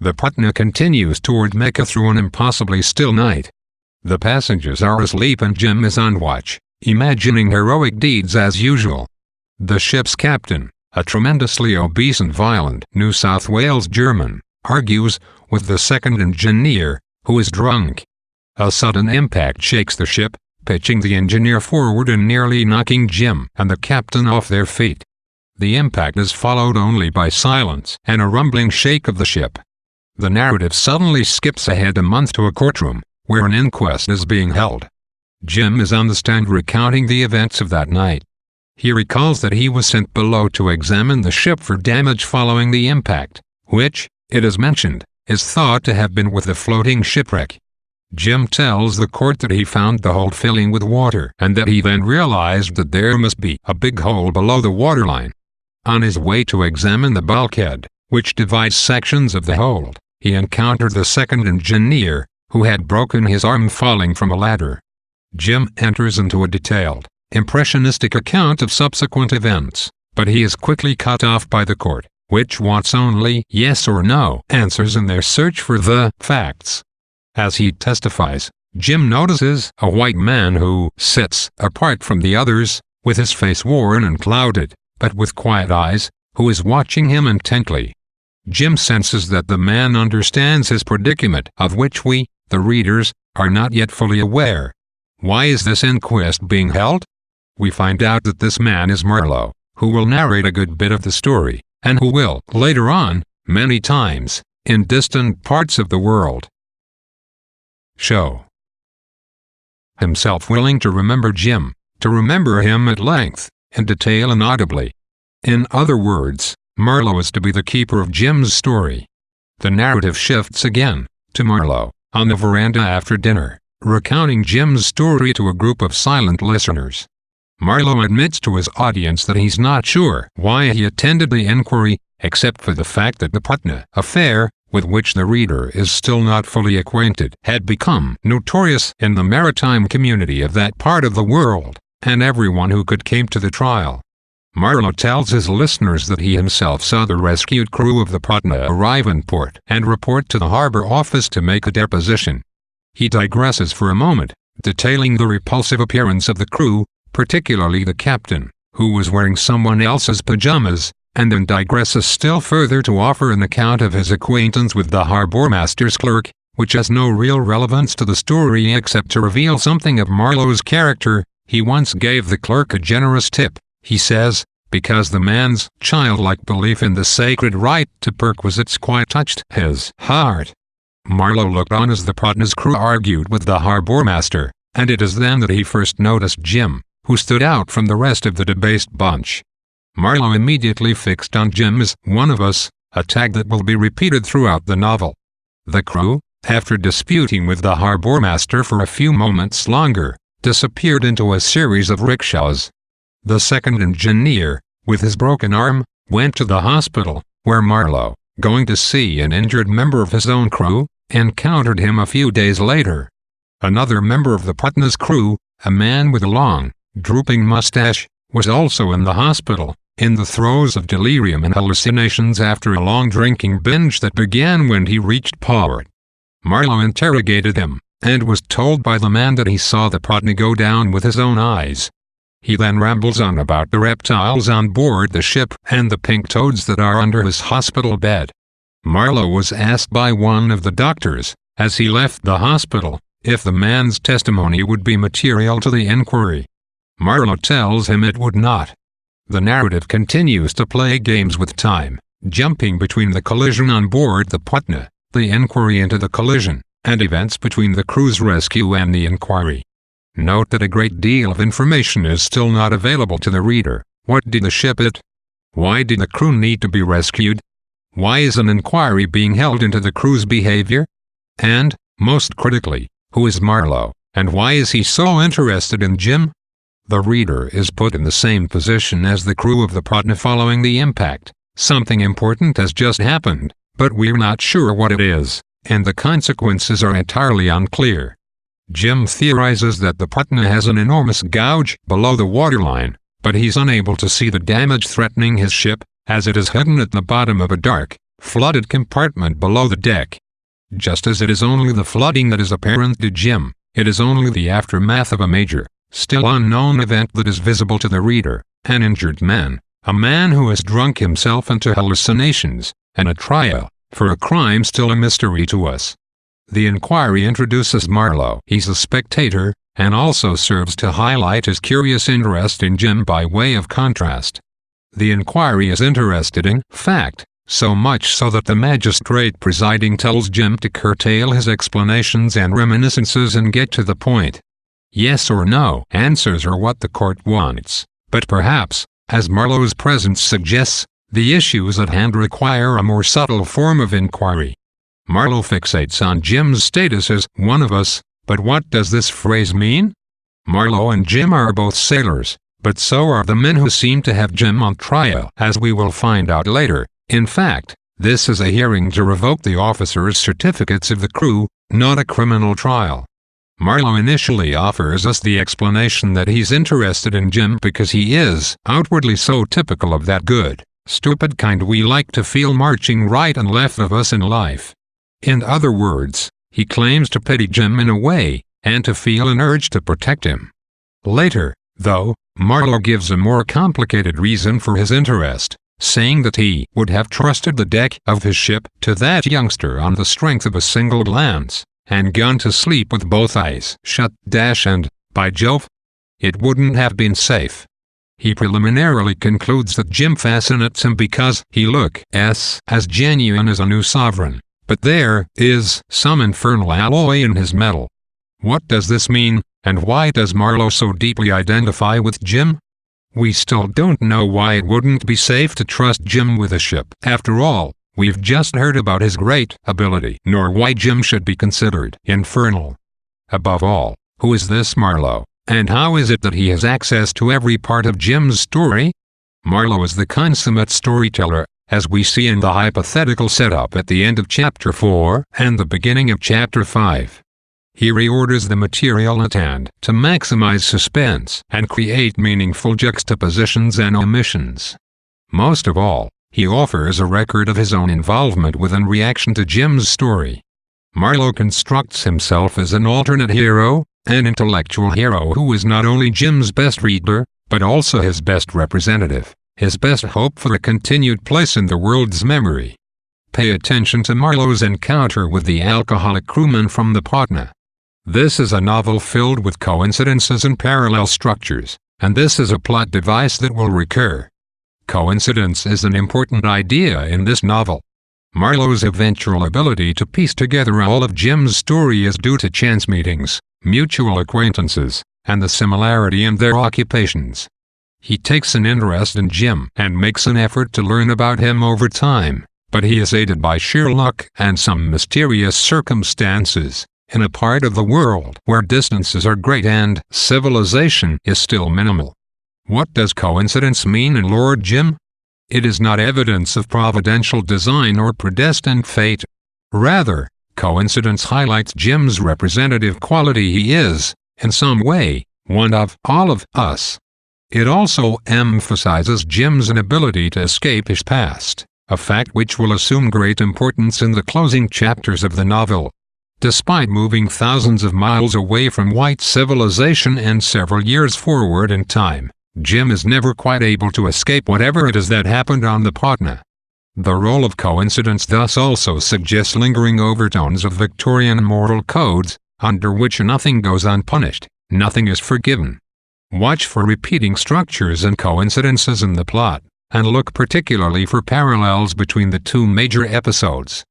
The Patna continues toward Mecca through an impossibly still night. The passengers are asleep and Jim is on watch, imagining heroic deeds as usual. The ship's captain, a tremendously obese and violent New South Wales German, argues with the second engineer, who is drunk. A sudden impact shakes the ship, pitching the engineer forward and nearly knocking Jim and the captain off their feet. The impact is followed only by silence and a rumbling shake of the ship. The narrative suddenly skips ahead a month to a courtroom, where an inquest is being held. Jim is on the stand recounting the events of that night. He recalls that he was sent below to examine the ship for damage following the impact, which, it is mentioned, is thought to have been with the floating shipwreck. Jim tells the court that he found the hold filling with water and that he then realized that there must be a big hole below the waterline. On his way to examine the bulkhead, which divides sections of the hold, he encountered the second engineer, who had broken his arm falling from a ladder. Jim enters into a detailed, impressionistic account of subsequent events, but he is quickly cut off by the court, which wants only yes or no answers in their search for the facts. As he testifies, Jim notices a white man who sits apart from the others, with his face worn and clouded, but with quiet eyes, who is watching him intently. Jim senses that the man understands his predicament, of which we, the readers, are not yet fully aware. Why is this inquest being held? We find out that this man is Marlowe, who will narrate a good bit of the story, and who will, later on, many times, in distant parts of the world, show himself willing to remember Jim, to remember him at length, in detail and audibly. In other words, Marlowe is to be the keeper of Jim's story. The narrative shifts again, to Marlowe, on the veranda after dinner, recounting Jim's story to a group of silent listeners. Marlowe admits to his audience that he's not sure why he attended the inquiry, except for the fact that the Patna affair, with which the reader is still not fully acquainted, had become notorious in the maritime community of that part of the world, and everyone who could came to the trial. Marlowe tells his listeners that he himself saw the rescued crew of the Patna arrive in port and report to the harbor office to make a deposition. He digresses for a moment, detailing the repulsive appearance of the crew, particularly the captain, who was wearing someone else's pajamas, and then digresses still further to offer an account of his acquaintance with the harbourmaster's clerk, which has no real relevance to the story except to reveal something of Marlowe's character. He once gave the clerk a generous tip, he says, because the man's childlike belief in the sacred right to perquisites quite touched his heart. Marlowe looked on as the Patna's crew argued with the harbourmaster, and it is then that he first noticed Jim, who stood out from the rest of the debased bunch. Marlowe immediately fixed on Jim as one of us, a tag that will be repeated throughout the novel. The crew, after disputing with the harbourmaster for a few moments longer, disappeared into a series of rickshaws. The second engineer, with his broken arm, went to the hospital, where Marlowe, going to see an injured member of his own crew, encountered him a few days later. Another member of the Patna's crew, a man with a long, drooping mustache, was also in the hospital, in the throes of delirium and hallucinations after a long drinking binge that began when he reached port. Marlowe interrogated him, and was told by the man that he saw the Patna go down with his own eyes. He then rambles on about the reptiles on board the ship and the pink toads that are under his hospital bed. Marlowe was asked by one of the doctors, as he left the hospital, if the man's testimony would be material to the inquiry. Marlowe tells him it would not. The narrative continues to play games with time, jumping between the collision on board the Patna, the inquiry into the collision, and events between the crew's rescue and the inquiry. Note that a great deal of information is still not available to the reader. What did the ship hit? Why did the crew need to be rescued? Why is an inquiry being held into the crew's behavior? And, most critically, who is Marlowe, and why is he so interested in Jim? The reader is put in the same position as the crew of the Patna following the impact. Something important has just happened, but we're not sure what it is, and the consequences are entirely unclear. Jim theorizes that the Patna has an enormous gouge below the waterline, but he's unable to see the damage threatening his ship, as it is hidden at the bottom of a dark, flooded compartment below the deck. Just as it is only the flooding that is apparent to Jim, it is only the aftermath of a major, still unknown event that is visible to the reader: an injured man, a man who has drunk himself into hallucinations, and a trial, for a crime still a mystery to us. The inquiry introduces Marlowe. He's a spectator, and also serves to highlight his curious interest in Jim by way of contrast. The inquiry is interested in fact, so much so that the magistrate presiding tells Jim to curtail his explanations and reminiscences and get to the point. Yes or no answers are what the court wants, but perhaps, as Marlowe's presence suggests, the issues at hand require a more subtle form of inquiry. Marlowe fixates on Jim's status as one of us, but what does this phrase mean? Marlowe and Jim are both sailors, but so are the men who seem to have Jim on trial, as we will find out later. In fact, this is a hearing to revoke the officers' certificates of the crew, not a criminal trial. Marlowe initially offers us the explanation that he's interested in Jim because he is outwardly so typical of that good, stupid kind we like to feel marching right and left of us in life. In other words, he claims to pity Jim in a way, and to feel an urge to protect him. Later, though, Marlowe gives a more complicated reason for his interest, saying that he would have trusted the deck of his ship to that youngster on the strength of a single glance, and gone to sleep with both eyes shut and, by Jove, it wouldn't have been safe. He preliminarily concludes that Jim fascinates him because he looks as genuine as a new sovereign, but there is some infernal alloy in his metal. What does this mean, and why does Marlowe so deeply identify with Jim? We still don't know why it wouldn't be safe to trust Jim with a ship. After all, we've just heard about his great ability, nor why Jim should be considered infernal. Above all, who is this Marlowe, and how is it that he has access to every part of Jim's story? Marlowe is the consummate storyteller, as we see in the hypothetical setup at the end of Chapter 4 and the beginning of Chapter 5. He reorders the material at hand to maximize suspense and create meaningful juxtapositions and omissions. Most of all, he offers a record of his own involvement with and reaction to Jim's story. Marlowe constructs himself as an alternate hero, an intellectual hero who is not only Jim's best reader, but also his best representative, his best hope for a continued place in the world's memory. Pay attention to Marlowe's encounter with the alcoholic crewman from the Patna. This is a novel filled with coincidences and parallel structures, and this is a plot device that will recur. Coincidence is an important idea in this novel. Marlowe's eventual ability to piece together all of Jim's story is due to chance meetings, mutual acquaintances, and the similarity in their occupations. He takes an interest in Jim and makes an effort to learn about him over time, but he is aided by sheer luck and some mysterious circumstances, in a part of the world where distances are great and civilization is still minimal. What does coincidence mean in Lord Jim? It is not evidence of providential design or predestined fate. Rather, coincidence highlights Jim's representative quality. He is, in some way, one of all of us. It also emphasizes Jim's inability to escape his past, a fact which will assume great importance in the closing chapters of the novel. Despite moving thousands of miles away from white civilization and several years forward in time, Jim is never quite able to escape whatever it is that happened on the Patna. The role of coincidence thus also suggests lingering overtones of Victorian moral codes, under which nothing goes unpunished, nothing is forgiven. Watch for repeating structures and coincidences in the plot, and look particularly for parallels between the two major episodes.